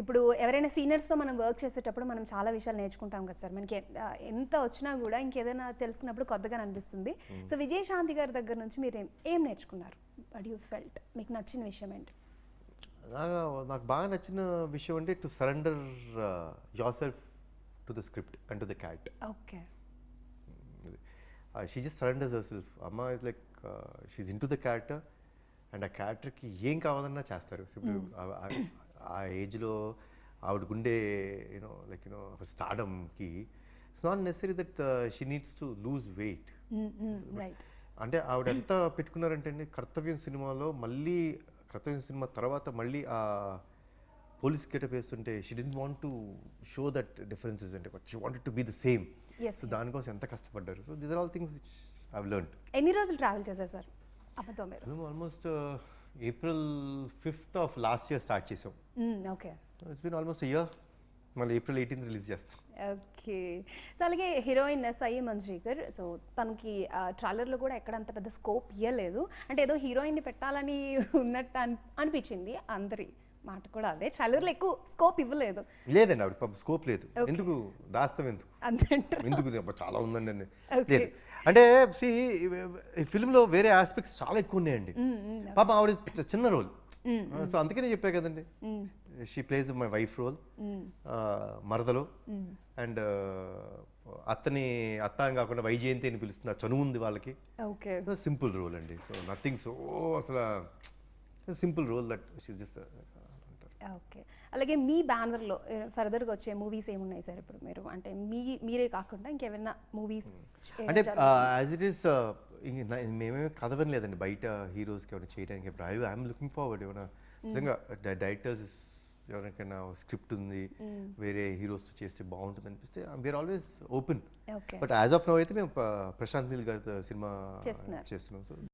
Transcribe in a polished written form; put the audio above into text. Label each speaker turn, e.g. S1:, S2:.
S1: ఇప్పుడు ఎవరైనా సీనియర్స్తో మనం వర్క్ చేసేటప్పుడు మనం చాలా విషయాలు నేర్చుకుంటాం కదా సార్. మనకి ఎంత వచ్చినా కూడా ఇంకేదైనా తెలుసుకున్నప్పుడు కొత్తగా అనిపిస్తుంది. సో విజయశాంతి గారి దగ్గర నుంచి మీరు ఏం నేర్చుకున్నారు? వాట్ యూ ఫెల్ట్, మీకు నచ్చిన విషయం ఏంటి?
S2: నాకు బాగా నచ్చిన విషయం అంటే to surrender yourself to the script and to the character.
S1: Okay.
S2: She just surrenders herself. అమ్మ is like she into the character అండ్ ఆ క్యారెక్టర్కి ఏం కావాలన్నా చేస్తారు. ఇప్పుడు ఆ ఏజ్లో ఆవిడకుండే స్టార్డమ్కి it's not necessary that she needs to lose weight. అంటే ఆవిడ ఎంత పెట్టుకున్నారంటే అండి, కర్తవ్యం సినిమాలో మళ్ళీ కర్తవ్యం సినిమా తర్వాత మళ్ళీ ఆ పోలీస్ గెటప్ వేస్తుంటే she didn't want to show that differences అంటే, but she wanted to be the same. So దానికోసం ఎంత కష్టపడ్డారు. So these are all things which I have learned.
S1: ఎన్ని రోజులు ట్రావెల్ చేశారు సార్ అమ్మతో మీరు?
S2: Almost April 5th of last year start చేసాం.
S1: Okay.
S2: It's been almost year. మళ్ళీ April 18th రిలీజ్ చేస్తాం.
S1: ఓకే. సో అలాగే హీరోయిన్ సాయి మంజ్రేకర్, సో తనకి ట్రైలర్లో కూడా ఎక్కడ అంత పెద్ద స్కోప్ ఇవ్వలేదు. అంటే ఏదో హీరోయిన్ని పెట్టాలని ఉన్నట్టు అనిపించింది, అందరి మాట కూడా అదే. ట్రైలర్లో ఎక్కువ స్కోప్ ఇవ్వలేదు.
S2: లేదండి, ఆవిడ స్కోప్ లేదు. ఎందుకు దాస్తాం, ఎందుకు చాలా ఉందండి అని లేదు. అంటే ఈ ఫిల్మ్లో వేరే ఆస్పెక్ట్స్ చాలా ఎక్కువ ఉన్నాయండి. పాప ఆవిడ చిన్న రోల్, సో అందుకనే చెప్పా కదండి, she plays my wife role మరదలో. అండ్ అత్త అని కాకుండా వైజయంతి అని పిలుస్తుంది, ఆ చనువు ఉంది వాళ్ళకి. సింపుల్ రోల్ అండి. సో నథింగ్ సో అసలు simple role that she just.
S1: Okay. అలాగే మీ బ్యానర్లో ఫర్దర్గా వచ్చే మూవీస్ ఏమున్నాయి సార్ ఇప్పుడు మీరు? అంటే మీరే కాకుండా ఇంకేమైనా మూవీస్
S2: అంటే యాజ్ ఇట్ ఈస్ మేమేమి కథ వినలేదండి బయట హీరోస్కి ఏమైనా చేయడానికి. ఇప్పుడు ఐఎమ్ లుకింగ్ ఫార్వర్డ్ ఏమైనా నిజంగా డైరెక్టర్స్ ఎవరికైనా స్క్రిప్ట్ ఉంది వేరే హీరోస్తో చేస్తే బాగుంటుంది అనిపిస్తే we are always open. But as of now అయితే మేము ప్రశాంత్ నీల్ గారి సినిమా చేస్తున్నాం. సో